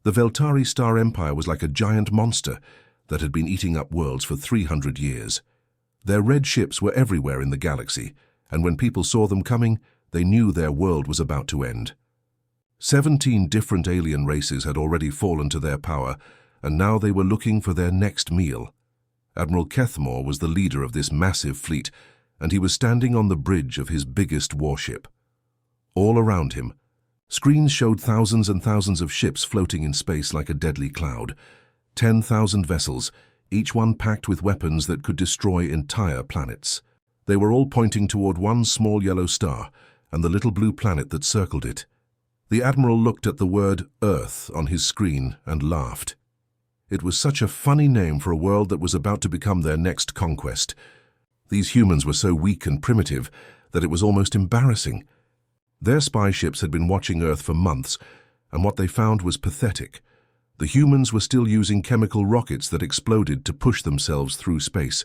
The Veltari Star Empire was like a giant monster that had been eating up worlds for 300 years. Their red ships were everywhere in the galaxy, and when people saw them coming, they knew their world was about to end. 17 different alien races had already fallen to their power, and now they were looking for their next meal. Admiral Kethmore was the leader of this massive fleet, and he was standing on the bridge of his biggest warship. All around him, screens showed thousands and thousands of ships floating in space like a deadly cloud. 10,000 vessels, each one packed with weapons that could destroy entire planets. They were all pointing toward one small yellow star and the little blue planet that circled it. The Admiral looked at the word Earth on his screen and laughed. It was such a funny name for a world that was about to become their next conquest. These humans were so weak and primitive that it was almost embarrassing. Their spy ships had been watching Earth for months, and what they found was pathetic. The humans were still using chemical rockets that exploded to push themselves through space.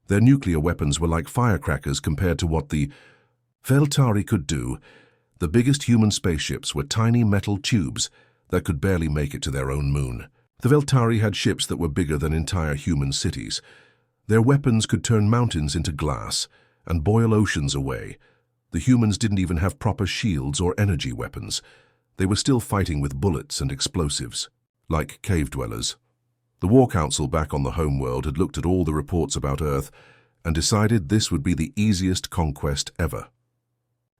Their nuclear weapons were like firecrackers compared to what the Veltari could do. The biggest human spaceships were tiny metal tubes that could barely make it to their own moon. The Veltari had ships that were bigger than entire human cities. Their weapons could turn mountains into glass and boil oceans away. The humans didn't even have proper shields or energy weapons. They were still fighting with bullets and explosives, like cave dwellers. The War Council back on the homeworld had looked at all the reports about Earth and decided this would be the easiest conquest ever.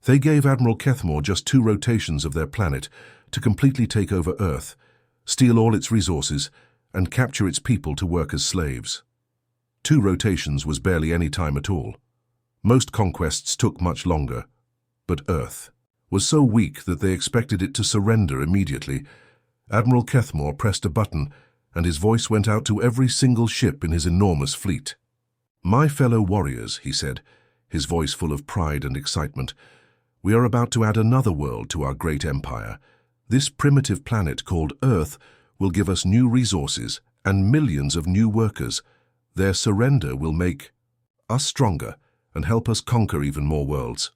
They gave Admiral Kethmore just 2 rotations of their planet to completely take over Earth, steal all its resources, and capture its people to work as slaves. 2 rotations was barely any time at all. Most conquests took much longer, but Earth was so weak that they expected it to surrender immediately. Admiral Kethmore pressed a button, and his voice went out to every single ship in his enormous fleet. "My fellow warriors," he said, his voice full of pride and excitement, "we are about to add another world to our great empire. This primitive planet called Earth will give us new resources and millions of new workers. Their surrender will make us stronger and help us conquer even more worlds."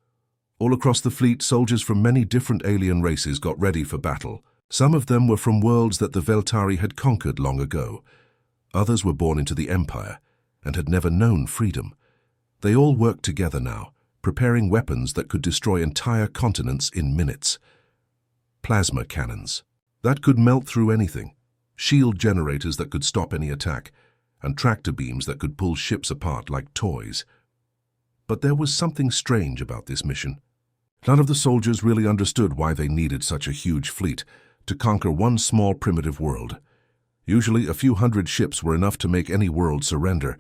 All across the fleet, soldiers from many different alien races got ready for battle. Some of them were from worlds that the Veltari had conquered long ago. Others were born into the Empire and had never known freedom. They all worked together now, preparing weapons that could destroy entire continents in minutes. Plasma cannons that could melt through anything, shield generators that could stop any attack, and tractor beams that could pull ships apart like toys. But there was something strange about this mission. None of the soldiers really understood why they needed such a huge fleet to conquer one small primitive world. Usually a few hundred ships were enough to make any world surrender.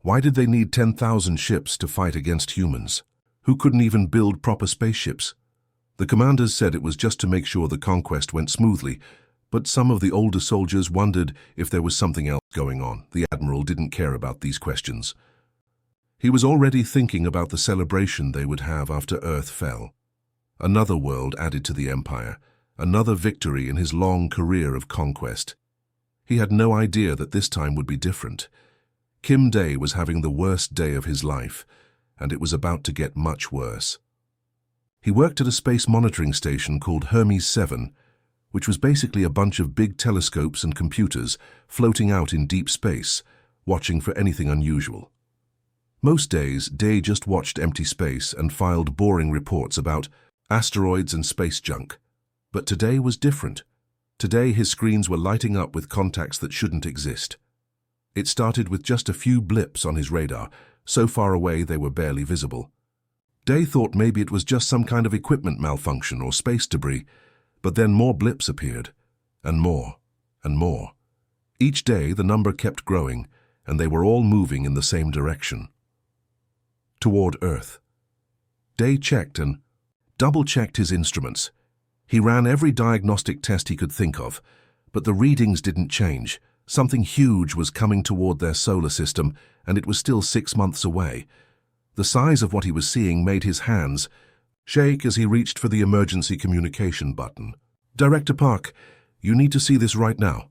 Why did they need 10,000 ships to fight against humans, who couldn't even build proper spaceships? The commanders said it was just to make sure the conquest went smoothly, but some of the older soldiers wondered if there was something else going on. The Admiral didn't care about these questions. He was already thinking about the celebration they would have after Earth fell. Another world added to the Empire, another victory in his long career of conquest. He had no idea that this time would be different. Kim Day was having the worst day of his life, and it was about to get much worse. He worked at a space monitoring station called Hermes 7, which was basically a bunch of big telescopes and computers floating out in deep space, watching for anything unusual. Most days, Day just watched empty space and filed boring reports about asteroids and space junk. But today was different. Today his screens were lighting up with contacts that shouldn't exist. It started with just a few blips on his radar, so far away they were barely visible. Day thought maybe it was just some kind of equipment malfunction or space debris, but then more blips appeared, and more, and more. Each day the number kept growing, and they were all moving in the same direction. Toward Earth. Day checked and double-checked his instruments. He ran every diagnostic test he could think of, but the readings didn't change. Something huge was coming toward their solar system, and it was still 6 months away. The size of what he was seeing made his hands shake as he reached for the emergency communication button. "Director Park, you need to see this right now,"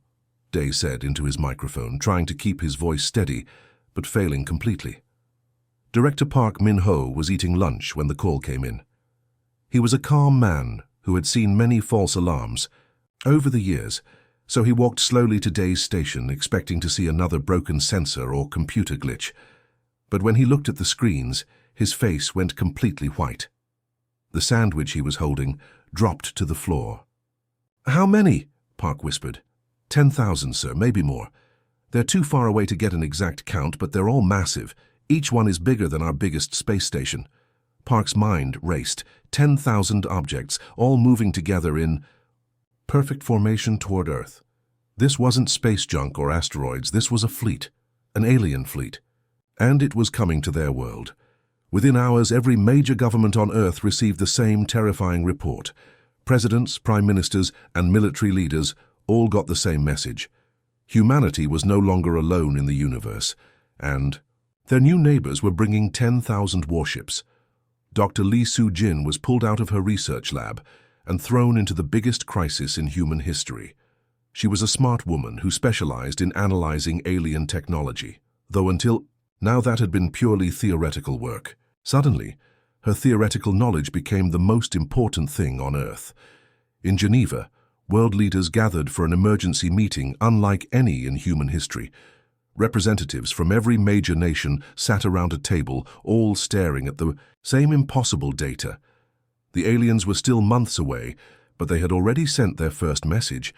Day said into his microphone, trying to keep his voice steady, but failing completely. Director Park Min-ho was eating lunch when the call came in. He was a calm man who had seen many false alarms. Over the years, So he walked slowly to Day's station, expecting to see another broken sensor or computer glitch. But when he looked at the screens, his face went completely white. The sandwich he was holding dropped to the floor. "How many?" Park whispered. 10,000, sir, maybe more. They're too far away to get an exact count, but they're all massive. Each one is bigger than our biggest space station." Park's mind raced. 10,000 objects, all moving together in perfect formation toward Earth. This wasn't space junk or asteroids. This was a fleet, an alien fleet. And it was coming to their world. Within hours, every major government on Earth received the same terrifying report. Presidents, prime ministers, and military leaders all got the same message. Humanity was no longer alone in the universe, and their new neighbors were bringing 10,000 warships. Dr. Lee Soo-jin was pulled out of her research lab and thrown into the biggest crisis in human history. She was a smart woman who specialized in analyzing alien technology, though until now that had been purely theoretical work. Suddenly, her theoretical knowledge became the most important thing on Earth. In Geneva, world leaders gathered for an emergency meeting unlike any in human history. Representatives from every major nation sat around a table, all staring at the same impossible data. The aliens were still months away, but they had already sent their first message.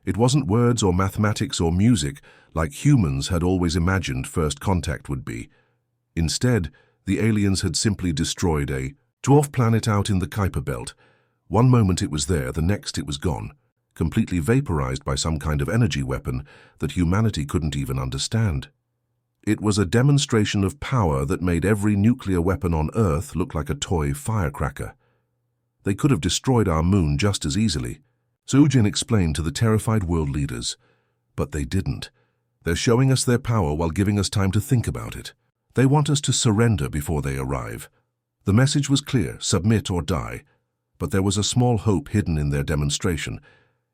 It wasn't words or mathematics or music like humans had always imagined first contact would be. Instead, the aliens had simply destroyed a dwarf planet out in the Kuiper Belt. One moment it was there, the next it was gone, completely vaporized by some kind of energy weapon that humanity couldn't even understand. It was a demonstration of power that made every nuclear weapon on Earth look like a toy firecracker. They could have destroyed our moon just as easily. Soo-jin explained to the terrified world leaders. But they didn't. They're showing us their power while giving us time to think about it. They want us to surrender before they arrive. The message was clear, submit or die. But there was a small hope hidden in their demonstration.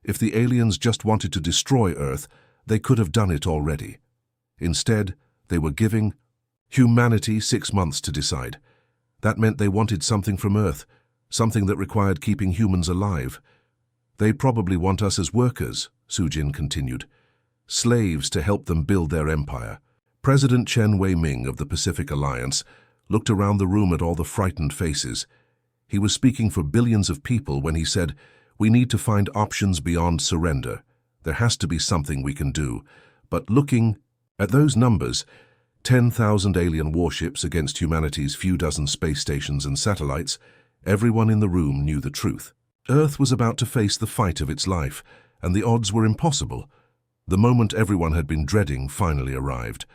If the aliens just wanted to destroy Earth, they could have done it already. Instead, they were giving humanity 6 months to decide. That meant they wanted something from Earth, something that required keeping humans alive. "They probably want us as workers," Soo-jin continued. "Slaves to help them build their empire." President Chen Wei-ming of the Pacific Alliance looked around the room at all the frightened faces. He was speaking for billions of people when he said, "We need to find options beyond surrender. There has to be something we can do." But looking at those numbers, 10,000 alien warships against humanity's few dozen space stations and satellites, everyone in the room knew the truth. Earth was about to face the fight of its life, and the odds were impossible. The moment everyone had been dreading finally arrived.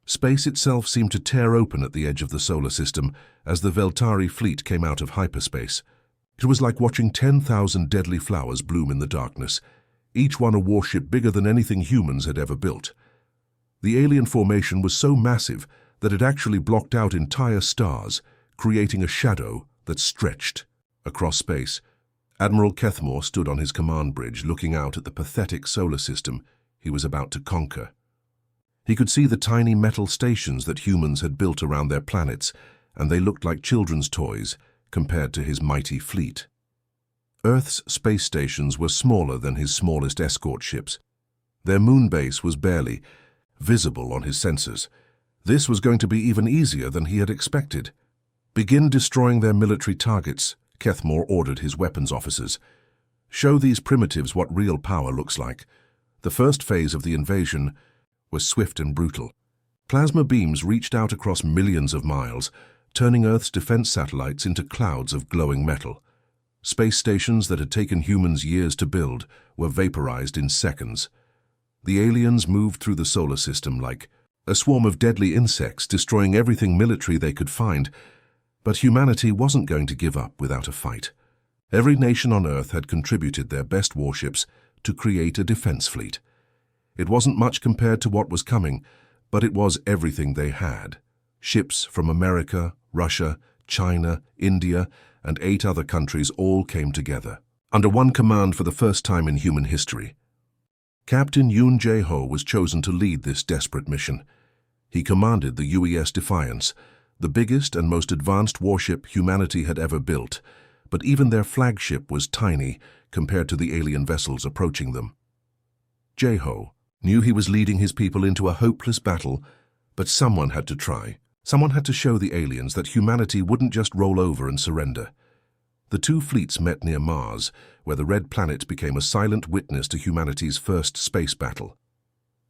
Space itself seemed to tear open at the edge of the solar system as the Veltari fleet came out of hyperspace. It was like watching 10,000 deadly flowers bloom in the darkness, each one a warship bigger than anything humans had ever built. The alien formation was so massive that it actually blocked out entire stars, creating a shadow that stretched across space. Admiral Kethmore stood on his command bridge looking out at the pathetic solar system he was about to conquer. He could see the tiny metal stations that humans had built around their planets, and they looked like children's toys compared to his mighty fleet. Earth's space stations were smaller than his smallest escort ships. Their moon base was barely visible on his sensors. This was going to be even easier than he had expected. "Begin destroying their military targets," Kethmore ordered his weapons officers. "Show these primitives what real power looks like." The first phase of the invasion was swift and brutal. Plasma beams reached out across millions of miles, turning Earth's defense satellites into clouds of glowing metal. Space stations that had taken humans years to build were vaporized in seconds. The aliens moved through the solar system like a swarm of deadly insects, destroying everything military they could find. But humanity wasn't going to give up without a fight. Every nation on Earth had contributed their best warships to create a defense fleet. It wasn't much compared to what was coming, but it was everything they had. Ships from America, Russia, China, India, and 8 other countries all came together, under one command for the first time in human history. Captain Yoon Jae-ho was chosen to lead this desperate mission. He commanded the UES Defiance, the biggest and most advanced warship humanity had ever built, but even their flagship was tiny compared to the alien vessels approaching them. Jeho knew he was leading his people into a hopeless battle, but someone had to try. Someone had to show the aliens that humanity wouldn't just roll over and surrender. The two fleets met near Mars, where the red planet became a silent witness to humanity's first space battle.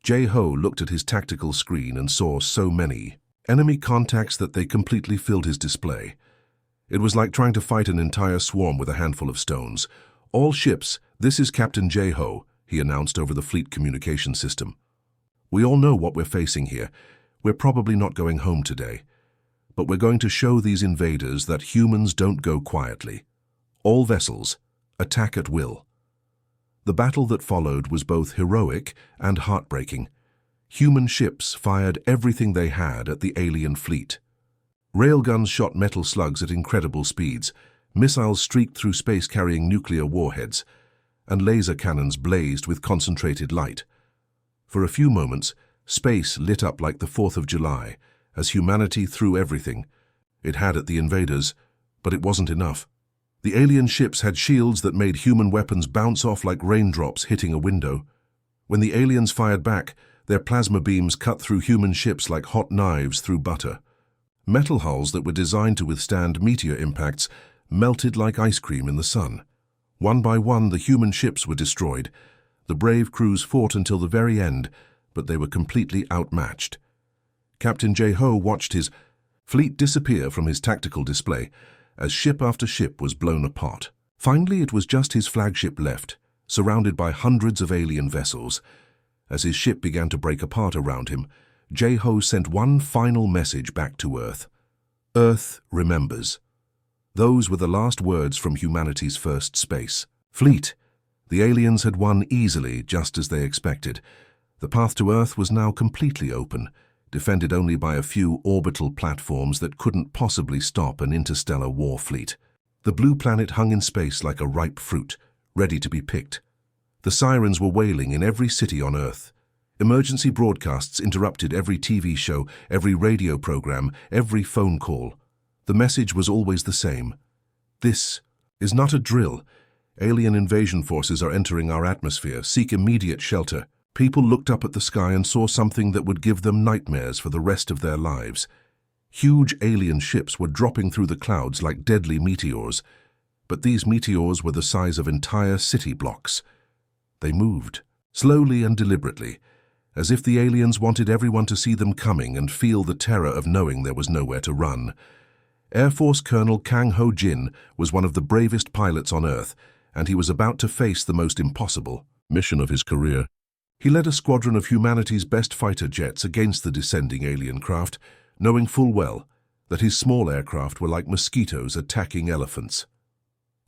Jeho looked at his tactical screen and saw so many enemy contacts that they completely filled his display. It was like trying to fight an entire swarm with a handful of stones. "All ships, this is Captain Jeho," he announced over the fleet communication system. "We all know what we're facing here. We're probably not going home today. But we're going to show these invaders that humans don't go quietly. All vessels, attack at will." The battle that followed was both heroic and heartbreaking. Human ships fired everything they had at the alien fleet. Railguns shot metal slugs at incredible speeds, missiles streaked through space carrying nuclear warheads, and laser cannons blazed with concentrated light. For a few moments, space lit up like the 4th of July, as humanity threw everything it had at the invaders, but it wasn't enough. The alien ships had shields that made human weapons bounce off like raindrops hitting a window. When the aliens fired back, their plasma beams cut through human ships like hot knives through butter. Metal hulls that were designed to withstand meteor impacts melted like ice cream in the sun. One by one, the human ships were destroyed. The brave crews fought until the very end, but they were completely outmatched. Captain Jeho watched his fleet disappear from his tactical display as ship after ship was blown apart. Finally, it was just his flagship left, surrounded by hundreds of alien vessels. As his ship began to break apart around him, Jeho sent one final message back to Earth. "Earth remembers." Those were the last words from humanity's first space fleet. The aliens had won easily, just as they expected. The path to Earth was now completely open, defended only by a few orbital platforms that couldn't possibly stop an interstellar war fleet. The blue planet hung in space like a ripe fruit, ready to be picked. The sirens were wailing in every city on Earth. Emergency broadcasts interrupted every TV show, every radio program, every phone call. The message was always the same. "This is not a drill. Alien invasion forces are entering our atmosphere. Seek immediate shelter." People looked up at the sky and saw something that would give them nightmares for the rest of their lives. Huge alien ships were dropping through the clouds like deadly meteors, but these meteors were the size of entire city blocks. They moved, slowly and deliberately, as if the aliens wanted everyone to see them coming and feel the terror of knowing there was nowhere to run. Air Force Colonel Kang Ho-jin was one of the bravest pilots on Earth, and he was about to face the most impossible mission of his career. He led a squadron of humanity's best fighter jets against the descending alien craft, knowing full well that his small aircraft were like mosquitoes attacking elephants.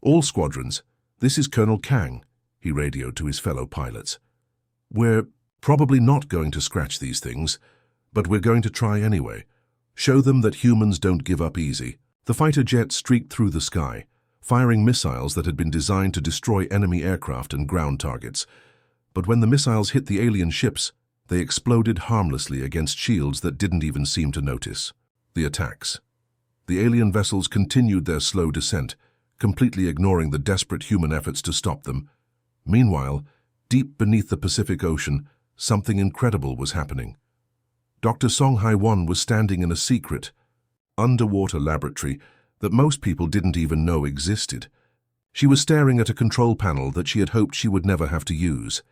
"All squadrons, this is Colonel Kang," he radioed to his fellow pilots. "We're probably not going to scratch these things, but we're going to try anyway. Show them that humans don't give up easy." The fighter jet streaked through the sky, firing missiles that had been designed to destroy enemy aircraft and ground targets. But when the missiles hit the alien ships, they exploded harmlessly against shields that didn't even seem to notice. The attacks. The alien vessels continued their slow descent, completely ignoring the desperate human efforts to stop them. Meanwhile, deep beneath the Pacific Ocean, something incredible was happening. Dr. Song Hai-won was standing in a secret, underwater laboratory that most people didn't even know existed. She was staring at a control panel that she had hoped she would never have to use.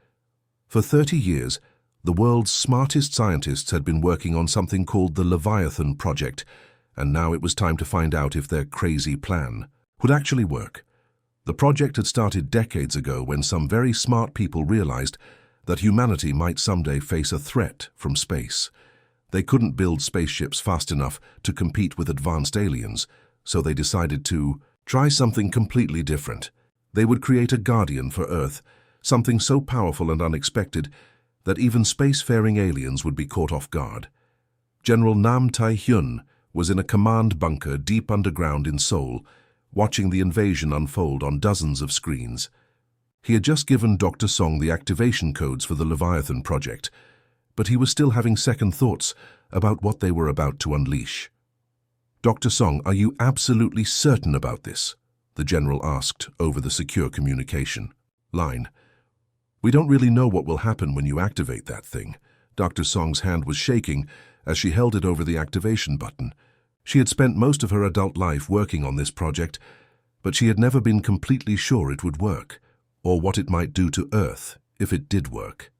For 30 years, the world's smartest scientists had been working on something called the Leviathan project, and now it was time to find out if their crazy plan would actually work. The project had started decades ago when some very smart people realized that humanity might someday face a threat from space. They couldn't build spaceships fast enough to compete with advanced aliens, so they decided to try something completely different. They would create a guardian for Earth, something so powerful and unexpected that even spacefaring aliens would be caught off guard. General Nam Tae-hyun was in a command bunker deep underground in Seoul, watching the invasion unfold on dozens of screens. He had just given Dr. Song the activation codes for the Leviathan project, but he was still having second thoughts about what they were about to unleash. "Dr. Song, are you absolutely certain about this?" the general asked over the secure communication line. We don't really know what will happen when you activate that thing. Dr. Song's hand was shaking as she held it over the activation button. She had spent most of her adult life working on this project, but she had never been completely sure it would work, or what it might do to Earth if it did work.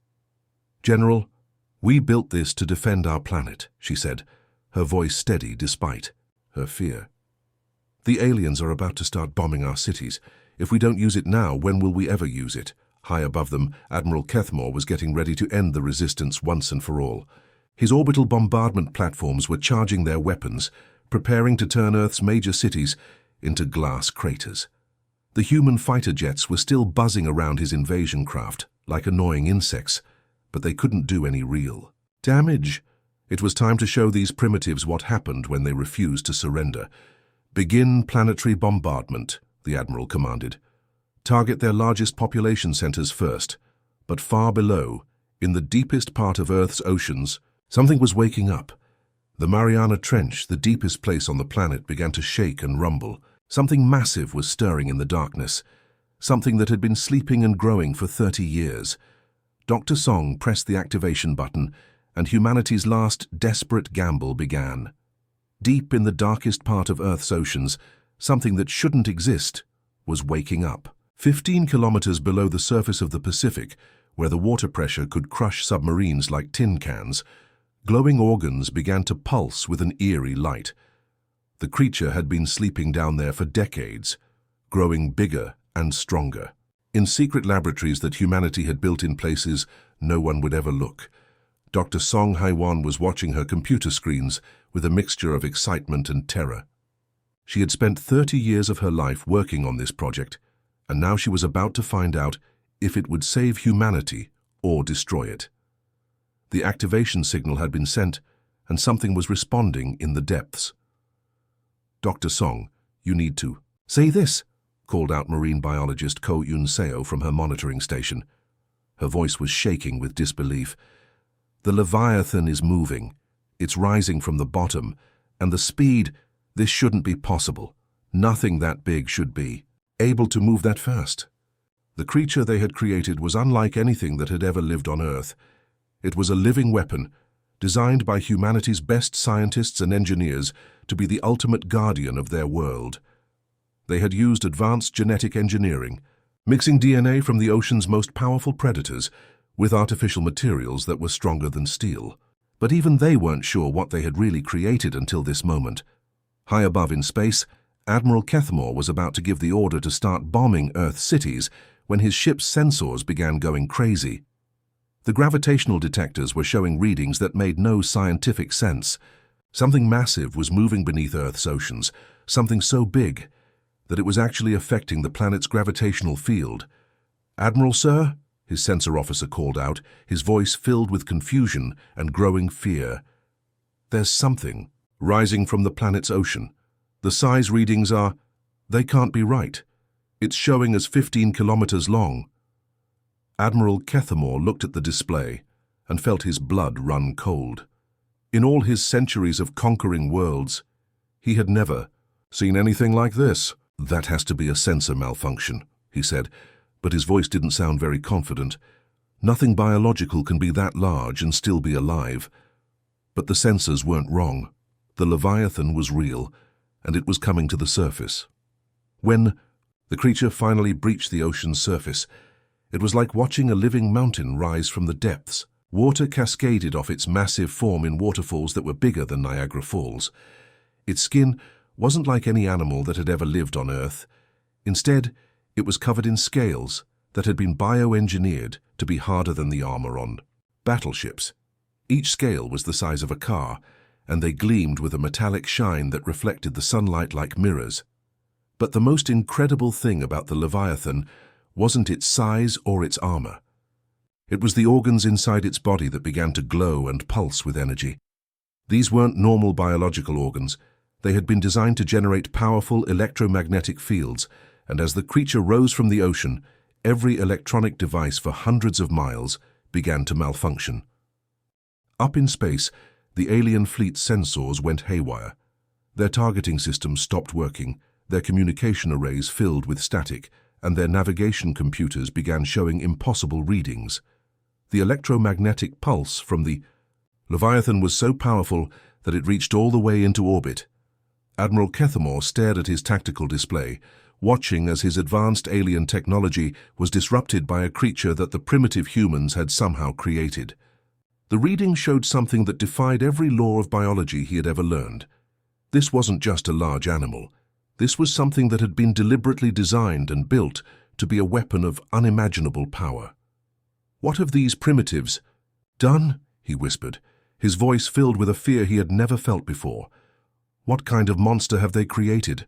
"General, we built this to defend our planet," she said, her voice steady despite her fear. "The aliens are about to start bombing our cities. If we don't use it now, when will we ever use it?" High above them, Admiral Kethmore was getting ready to end the resistance once and for all. His orbital bombardment platforms were charging their weapons, preparing to turn Earth's major cities into glass craters. The human fighter jets were still buzzing around his invasion craft, like annoying insects, but they couldn't do any real damage. It was time to show these primitives what happened when they refused to surrender. "Begin planetary bombardment," the Admiral commanded. "Target their largest population centers first, but far below, in the deepest part of Earth's oceans, something was waking up. The Mariana Trench, the deepest place on the planet, began to shake and rumble. Something massive was stirring in the darkness, something that had been sleeping and growing for 30 years. Dr. Song pressed the activation button, and humanity's last desperate gamble began. Deep in the darkest part of Earth's oceans, something that shouldn't exist was waking up. 15 kilometers below the surface of the Pacific, where the water pressure could crush submarines like tin cans, glowing organs began to pulse with an eerie light. The creature had been sleeping down there for decades, growing bigger and stronger, in secret laboratories that humanity had built in places no one would ever look. Dr. Song Haiwan was watching her computer screens with a mixture of excitement and terror. She had spent 30 years of her life working on this project, and now she was about to find out if it would save humanity or destroy it. The activation signal had been sent, and something was responding in the depths. "Dr. Song, you need to say this," called out marine biologist Ko Yun Seo from her monitoring station. Her voice was shaking with disbelief. "The Leviathan is moving. It's rising from the bottom, and the speed, this shouldn't be possible. Nothing that big should be able to move that fast." The creature they had created was unlike anything that had ever lived on Earth. It was a living weapon, designed by humanity's best scientists and engineers to be the ultimate guardian of their world. They had used advanced genetic engineering, mixing DNA from the ocean's most powerful predators with artificial materials that were stronger than steel. But even they weren't sure what they had really created until this moment. High above in space, Admiral Kethmore was about to give the order to start bombing Earth cities when his ship's sensors began going crazy. The gravitational detectors were showing readings that made no scientific sense. Something massive was moving beneath Earth's oceans, something so big that it was actually affecting the planet's gravitational field. "Admiral, sir?" his sensor officer called out, his voice filled with confusion and growing fear. "There's something rising from the planet's ocean. The size readings they can't be right. It's showing as 15 kilometers long." Admiral Kethmore looked at the display and felt his blood run cold. In all his centuries of conquering worlds, he had never seen anything like this. "That has to be a sensor malfunction," he said, but his voice didn't sound very confident. "Nothing biological can be that large and still be alive." But the sensors weren't wrong. The Leviathan was real, and it was coming to the surface. When the creature finally breached the ocean's surface, it was like watching a living mountain rise from the depths. Water cascaded off its massive form in waterfalls that were bigger than Niagara Falls. Its skin wasn't like any animal that had ever lived on Earth. Instead, it was covered in scales that had been bioengineered to be harder than the armor on battleships. Each scale was the size of a car, and they gleamed with a metallic shine that reflected the sunlight like mirrors. But the most incredible thing about the Leviathan wasn't its size or its armor. It was the organs inside its body that began to glow and pulse with energy. These weren't normal biological organs. They had been designed to generate powerful electromagnetic fields, and as the creature rose from the ocean, every electronic device for hundreds of miles began to malfunction. Up in space, the alien fleet's sensors went haywire. Their targeting systems stopped working, their communication arrays filled with static, and their navigation computers began showing impossible readings. The electromagnetic pulse from the Leviathan was so powerful that it reached all the way into orbit. Admiral Kethamore stared at his tactical display, watching as his advanced alien technology was disrupted by a creature that the primitive humans had somehow created. The reading showed something that defied every law of biology he had ever learned. This wasn't just a large animal. This was something that had been deliberately designed and built to be a weapon of unimaginable power. "What have these primitives done?" he whispered, his voice filled with a fear he had never felt before. "What kind of monster have they created?"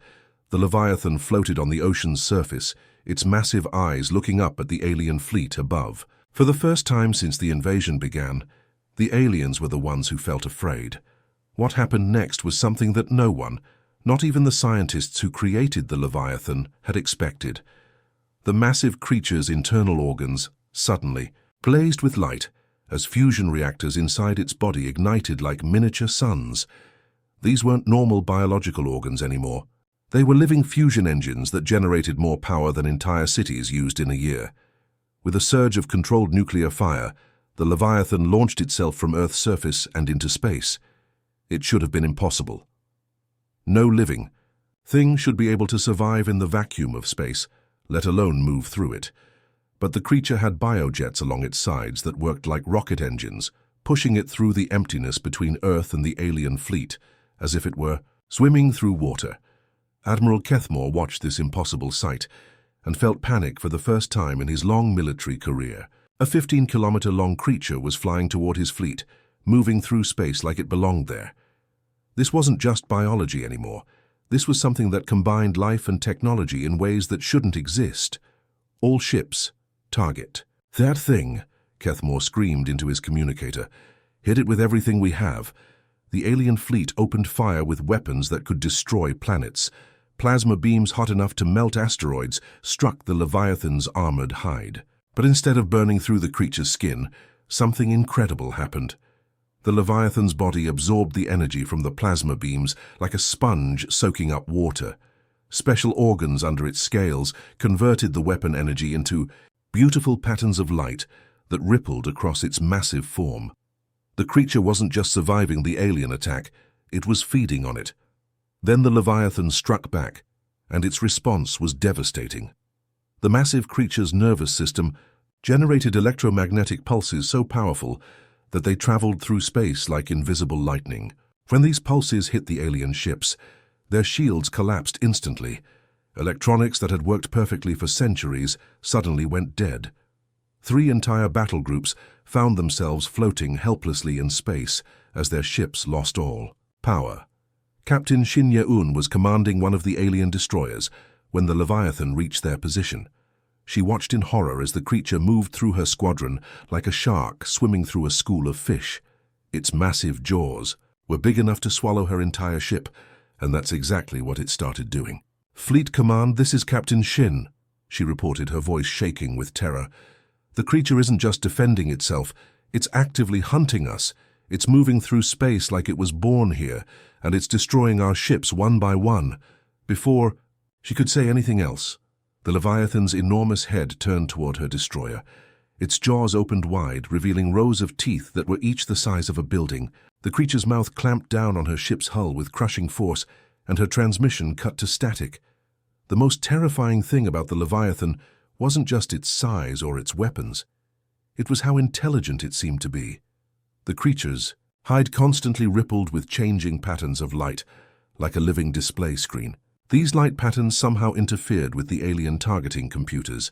The Leviathan floated on the ocean's surface, its massive eyes looking up at the alien fleet above. For the first time since the invasion began, the aliens were the ones who felt afraid. What happened next was something that no one, not even the scientists who created the Leviathan, had expected. The massive creature's internal organs, suddenly, blazed with light as fusion reactors inside its body ignited like miniature suns. These weren't normal biological organs anymore. They were living fusion engines that generated more power than entire cities used in a year. With a surge of controlled nuclear fire, the Leviathan launched itself from Earth's surface and into space. It should have been impossible. No living thing should be able to survive in the vacuum of space, let alone move through it. But the creature had biojets along its sides that worked like rocket engines, pushing it through the emptiness between Earth and the alien fleet, as if it were swimming through water. Admiral Kethamore watched this impossible sight and felt panic for the first time in his long military career. A 15-kilometer-long creature was flying toward his fleet, moving through space like it belonged there. This wasn't just biology anymore. This was something that combined life and technology in ways that shouldn't exist. All ships, target. "That thing," Kethamore screamed into his communicator. "Hit it with everything we have." The alien fleet opened fire with weapons that could destroy planets. Plasma beams hot enough to melt asteroids struck the Leviathan's armored hide. But instead of burning through the creature's skin, something incredible happened. The Leviathan's body absorbed the energy from the plasma beams like a sponge soaking up water. Special organs under its scales converted the weapon energy into beautiful patterns of light that rippled across its massive form. The creature wasn't just surviving the alien attack, it was feeding on it. Then the Leviathan struck back, and its response was devastating. The massive creature's nervous system generated electromagnetic pulses so powerful that they traveled through space like invisible lightning. When these pulses hit the alien ships, their shields collapsed instantly. Electronics that had worked perfectly for centuries suddenly went dead. 3 entire battle groups found themselves floating helplessly in space as their ships lost all power. Captain Shin Ye-un was commanding one of the alien destroyers when the Leviathan reached their position. She watched in horror as the creature moved through her squadron like a shark swimming through a school of fish. Its massive jaws were big enough to swallow her entire ship, and that's exactly what it started doing. "Fleet Command, this is Captain Shin," she reported, her voice shaking with terror. "The creature isn't just defending itself, it's actively hunting us. It's moving through space like it was born here, and it's destroying our ships one by one." Before she could say anything else, the Leviathan's enormous head turned toward her destroyer. Its jaws opened wide, revealing rows of teeth that were each the size of a building. The creature's mouth clamped down on her ship's hull with crushing force, and her transmission cut to static. The most terrifying thing about the Leviathan wasn't just its size or its weapons. It was how intelligent it seemed to be. The creature's hide constantly rippled with changing patterns of light, like a living display screen. These light patterns somehow interfered with the alien targeting computers,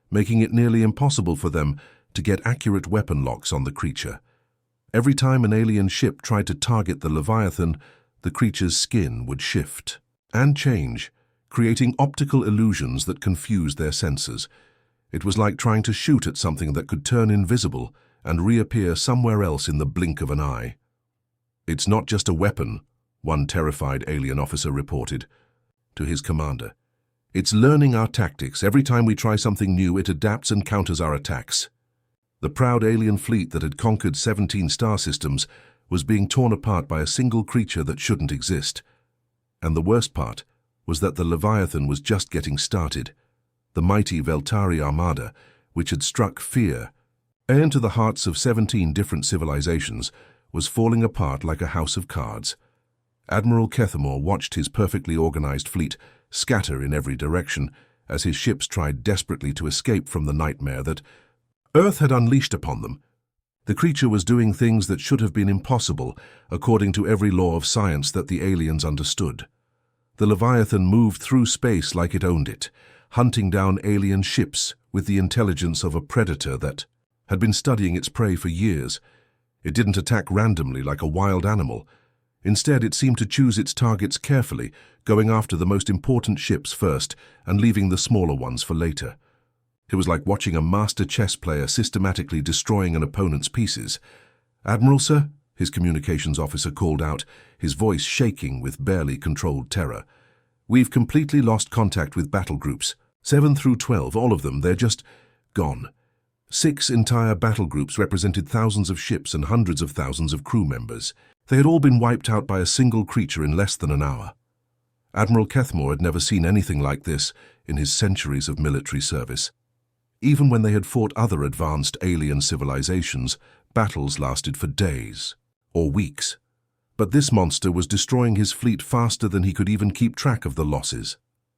making it nearly impossible for them to get accurate weapon locks on the creature. Every time an alien ship tried to target the Leviathan, the creature's skin would shift and change, creating optical illusions that confused their senses. It was like trying to shoot at something that could turn invisible and reappear somewhere else in the blink of an eye. "It's not just a weapon," one terrified alien officer reported to his commander. "It's learning our tactics. Every time we try something new, it adapts and counters our attacks." The proud alien fleet that had conquered 17 star systems was being torn apart by a single creature that shouldn't exist. And the worst part was that the Leviathan was just getting started. The mighty Veltari Armada, which had struck fear into the hearts of 17 different civilizations, was falling apart like a house of cards. Admiral Kethamore watched his perfectly organized fleet scatter in every direction as his ships tried desperately to escape from the nightmare that Earth had unleashed upon them. The creature was doing things that should have been impossible according to every law of science that the aliens understood. The Leviathan moved through space like it owned it, hunting down alien ships with the intelligence of a predator that had been studying its prey for years. It didn't attack randomly like a wild animal. Instead, it seemed to choose its targets carefully, going after the most important ships first and leaving the smaller ones for later. It was like watching a master chess player systematically destroying an opponent's pieces. "Admiral, sir?" his communications officer called out, his voice shaking with barely controlled terror. "We've completely lost contact with battle groups. 7 through 12, all of them, they're just gone." 6 entire battle groups represented thousands of ships and hundreds of thousands of crew members. They had all been wiped out by a single creature in less than an hour. Admiral Kethamore had never seen anything like this in his centuries of military service. Even when they had fought other advanced alien civilizations, battles lasted for days or weeks. But this monster was destroying his fleet faster than he could even keep track of the losses.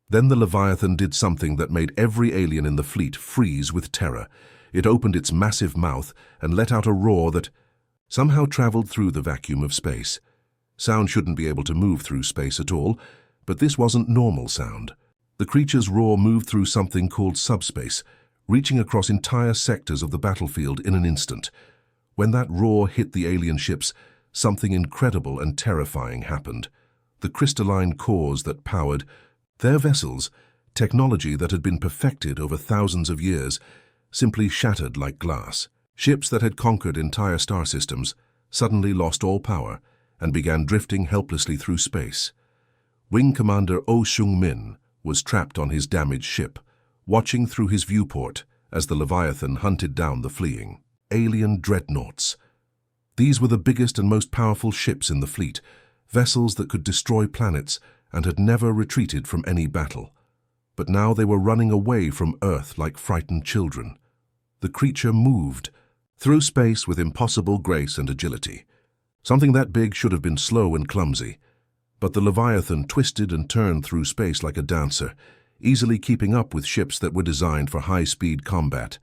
Then the Leviathan did something that made every alien in the fleet freeze with terror. It opened its massive mouth and let out a roar that somehow traveled through the vacuum of space. Sound shouldn't be able to move through space at all, but this wasn't normal sound. The creature's roar moved through something called subspace, reaching across entire sectors of the battlefield in an instant. When that roar hit the alien ships, something incredible and terrifying happened. The crystalline cores that powered their vessels, technology that had been perfected over thousands of years, simply shattered like glass. Ships that had conquered entire star systems suddenly lost all power and began drifting helplessly through space. Wing Commander Oh Seung-min was trapped on his damaged ship, watching through his viewport as the Leviathan hunted down the fleeing alien dreadnoughts. These were the biggest and most powerful ships in the fleet, vessels that could destroy planets and had never retreated from any battle. But now they were running away from Earth like frightened children. The creature moved through space with impossible grace and agility. Something that big should have been slow and clumsy. But the Leviathan twisted and turned through space like a dancer, easily keeping up with ships that were designed for high-speed combat.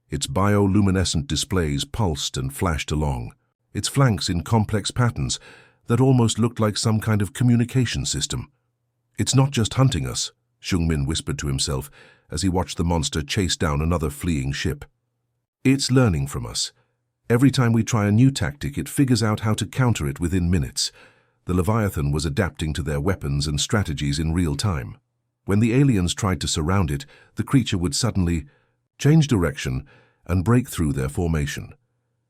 Its bioluminescent displays pulsed and flashed along, its flanks in complex patterns that almost looked like some kind of communication system. "It's not just hunting us," Seung-min whispered to himself as he watched the monster chase down another fleeing ship. "It's learning from us. Every time we try a new tactic, it figures out how to counter it within minutes." The Leviathan was adapting to their weapons and strategies in real time. When the aliens tried to surround it, the creature would suddenly change direction and break through their formation.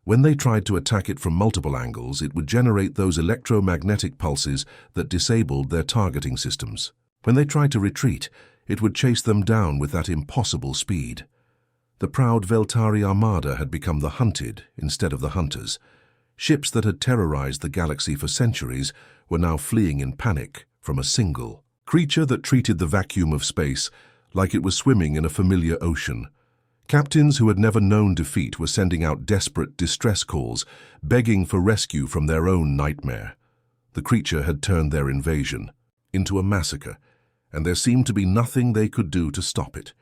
When they tried to attack it from multiple angles, it would generate those electromagnetic pulses that disabled their targeting systems. When they tried to retreat, it would chase them down with that impossible speed. The proud Veltari Armada had become the hunted instead of the hunters. Ships that had terrorized the galaxy for centuries were now fleeing in panic from a single creature that treated the vacuum of space like it was swimming in a familiar ocean. Captains who had never known defeat were sending out desperate distress calls, begging for rescue from their own nightmare. The creature had turned their invasion into a massacre, and there seemed to be nothing they could do to stop it.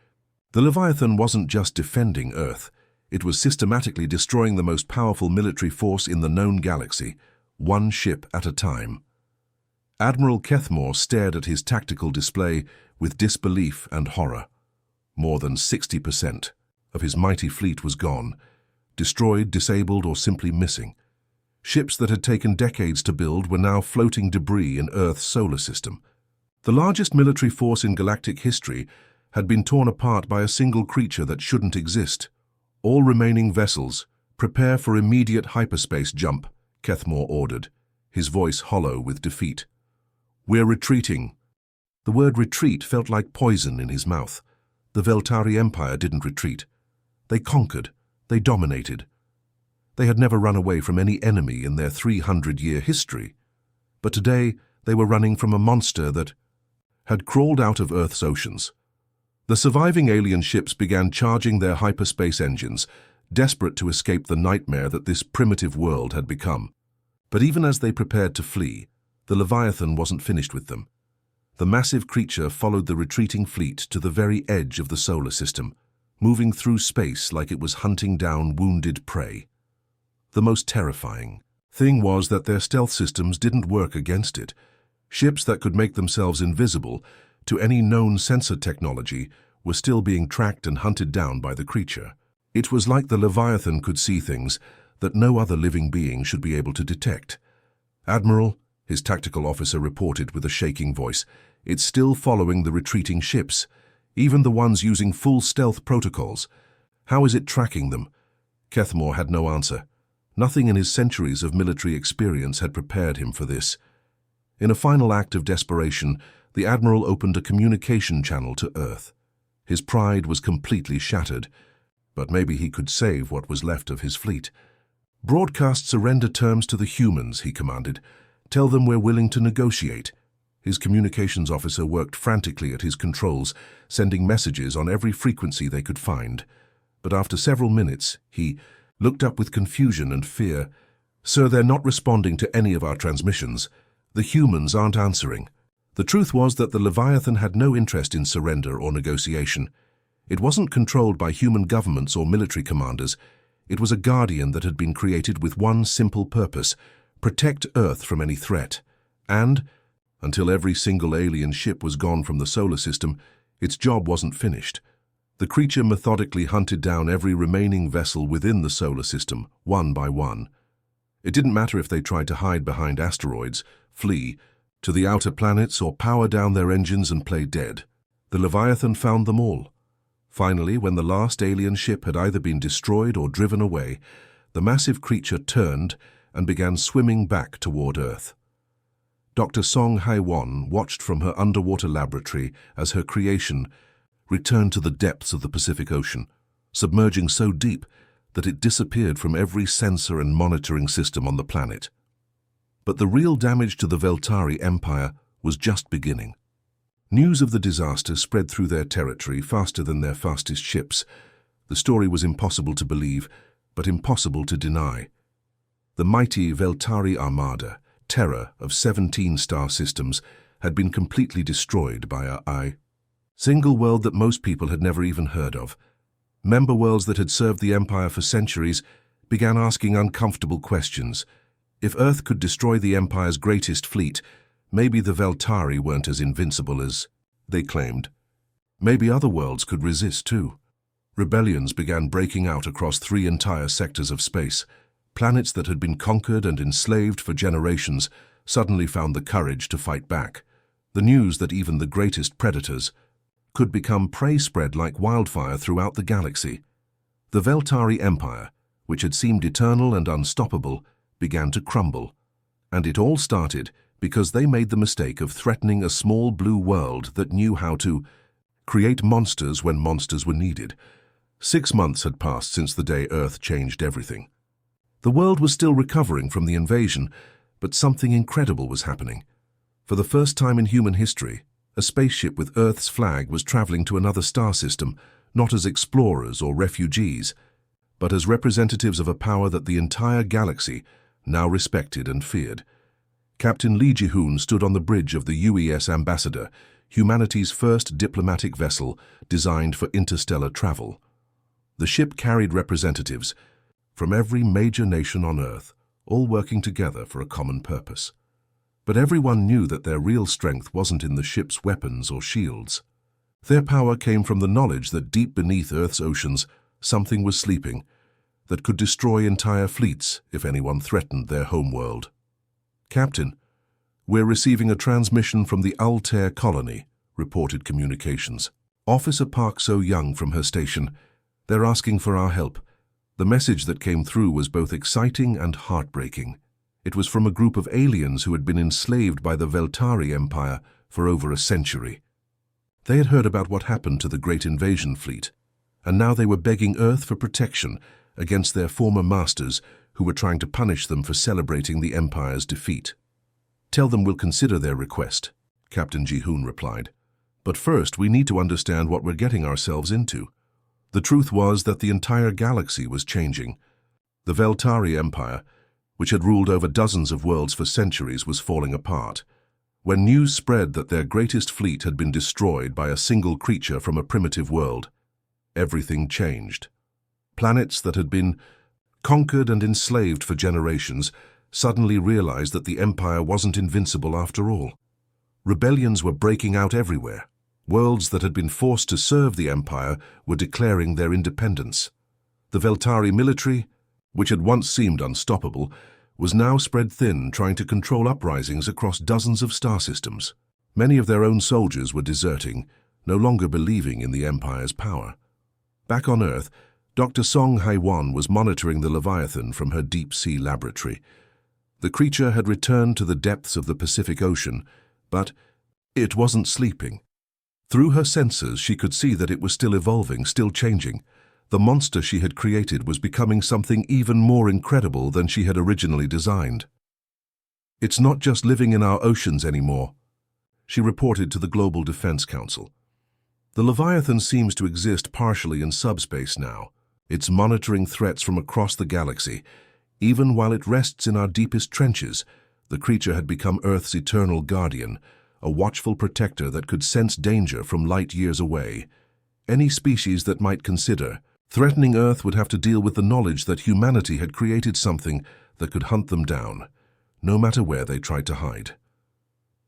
The Leviathan wasn't just defending Earth. It was systematically destroying the most powerful military force in the known galaxy, one ship at a time. Admiral Kethamore stared at his tactical display with disbelief and horror. More than 60% of his mighty fleet was gone, destroyed, disabled, or simply missing. Ships that had taken decades to build were now floating debris in Earth's solar system. The largest military force in galactic history had been torn apart by a single creature that shouldn't exist. "All remaining vessels, prepare for immediate hyperspace jump," Kethamore ordered, his voice hollow with defeat. "We're retreating." The word retreat felt like poison in his mouth. The Veltari Empire didn't retreat. They conquered. They dominated. They had never run away from any enemy in their 300-year history. But today they were running from a monster that had crawled out of Earth's oceans. The surviving alien ships began charging their hyperspace engines, desperate to escape the nightmare that this primitive world had become. But even as they prepared to flee, the Leviathan wasn't finished with them. The massive creature followed the retreating fleet to the very edge of the solar system, moving through space like it was hunting down wounded prey. The most terrifying thing was that their stealth systems didn't work against it. Ships that could make themselves invisible to any known sensor technology were still being tracked and hunted down by the creature. It was like the Leviathan could see things that no other living being should be able to detect. "Admiral," his tactical officer reported with a shaking voice, "it's still following the retreating ships, even the ones using full stealth protocols. How is it tracking them?" Kethmore had no answer. Nothing in his centuries of military experience had prepared him for this. In a final act of desperation, the Admiral opened a communication channel to Earth. His pride was completely shattered, but maybe he could save what was left of his fleet. "Broadcast surrender terms to the humans," he commanded. "Tell them we're willing to negotiate." His communications officer worked frantically at his controls, sending messages on every frequency they could find. But after several minutes, he looked up with confusion and fear. "Sir, they're not responding to any of our transmissions. The humans aren't answering." The truth was that the Leviathan had no interest in surrender or negotiation. It wasn't controlled by human governments or military commanders. It was a guardian that had been created with one simple purpose: protect Earth from any threat. And, until every single alien ship was gone from the solar system, its job wasn't finished. The creature methodically hunted down every remaining vessel within the solar system, one by one. It didn't matter if they tried to hide behind asteroids, flee to the outer planets, or power down their engines and play dead. The Leviathan found them all. Finally, when the last alien ship had either been destroyed or driven away, the massive creature turned and began swimming back toward Earth. Dr. Song Hai-won watched from her underwater laboratory as her creation returned to the depths of the Pacific Ocean, submerging so deep that it disappeared from every sensor and monitoring system on the planet. But the real damage to the Veltari Empire was just beginning. News of the disaster spread through their territory faster than their fastest ships. The story was impossible to believe, but impossible to deny. The mighty Veltari Armada, terror of 17 star systems, had been completely destroyed by a single world that most people had never even heard of. Member worlds that had served the Empire for centuries began asking uncomfortable questions. If Earth could destroy the Empire's greatest fleet, maybe the Veltari weren't as invincible as they claimed. Maybe other worlds could resist too. Rebellions began breaking out across 3 entire sectors of space. Planets that had been conquered and enslaved for generations suddenly found the courage to fight back. The news that even the greatest predators could become prey spread like wildfire throughout the galaxy. The Veltari Empire, which had seemed eternal and unstoppable, began to crumble. And it all started because they made the mistake of threatening a small blue world that knew how to create monsters when monsters were needed. 6 months had passed since the day Earth changed everything. The world was still recovering from the invasion, but something incredible was happening. For the first time in human history, a spaceship with Earth's flag was traveling to another star system, not as explorers or refugees, but as representatives of a power that the entire galaxy now respected and feared. Captain Lee Ji-hoon stood on the bridge of the UES Ambassador, humanity's first diplomatic vessel designed for interstellar travel. The ship carried representatives from every major nation on Earth, all working together for a common purpose. But everyone knew that their real strength wasn't in the ship's weapons or shields. Their power came from the knowledge that deep beneath Earth's oceans, something was sleeping that could destroy entire fleets if anyone threatened their homeworld. "Captain, we're receiving a transmission from the Altair colony," reported communications. "Officer Park So-young from her station. They're asking for our help." The message that came through was both exciting and heartbreaking. It was from a group of aliens who had been enslaved by the Veltari Empire for over a century. They had heard about what happened to the Great Invasion fleet, and now they were begging Earth for protection against their former masters who were trying to punish them for celebrating the Empire's defeat. "Tell them we'll consider their request," Captain Ji-hoon replied. But first, we need to understand what we're getting ourselves into. The truth was that the entire galaxy was changing. The Veltari Empire, which had ruled over dozens of worlds for centuries, was falling apart. When news spread that their greatest fleet had been destroyed by a single creature from a primitive world, everything changed. Planets that had been conquered and enslaved for generations suddenly realized that the Empire wasn't invincible after all. Rebellions were breaking out everywhere. Worlds that had been forced to serve the Empire were declaring their independence. The Veltari military, which had once seemed unstoppable, was now spread thin, trying to control uprisings across dozens of star systems. Many of their own soldiers were deserting, no longer believing in the Empire's power. Back on Earth, Dr. Song Hai-wan was monitoring the Leviathan from her deep-sea laboratory. The creature had returned to the depths of the Pacific Ocean, but it wasn't sleeping. Through her sensors, she could see that it was still evolving, still changing. The monster she had created was becoming something even more incredible than she had originally designed. "It's not just living in our oceans anymore," she reported to the Global Defense Council. "The Leviathan seems to exist partially in subspace now. It's monitoring threats from across the galaxy. Even while it rests in our deepest trenches, the creature had become Earth's eternal guardian, a watchful protector that could sense danger from light years away. Any species that might consider threatening Earth would have to deal with the knowledge that humanity had created something that could hunt them down, no matter where they tried to hide."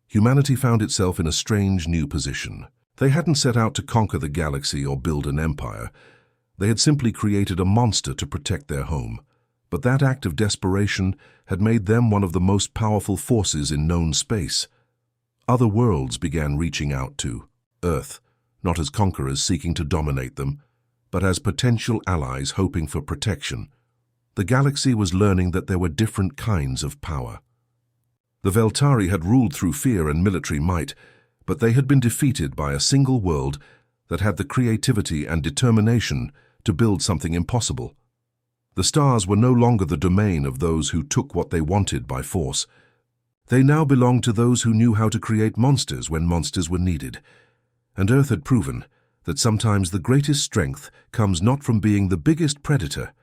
Humanity found itself in a strange new position. They hadn't set out to conquer the galaxy or build an empire. They had simply created a monster to protect their home. But that act of desperation had made them one of the most powerful forces in known space. Other worlds began reaching out to Earth, not as conquerors seeking to dominate them, but as potential allies hoping for protection. The galaxy was learning that there were different kinds of power. The Veltari had ruled through fear and military might, but they had been defeated by a single world that had the creativity and determination to build something impossible. The stars were no longer the domain of those who took what they wanted by force. They now belonged to those who knew how to create monsters when monsters were needed. And Earth had proven that sometimes the greatest strength comes not from being the biggest predator,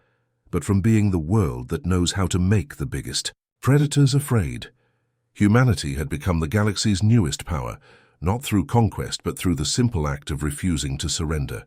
but from being the world that knows how to make the biggest. Predators afraid. Humanity had become the galaxy's newest power, not through conquest but through the simple act of refusing to surrender.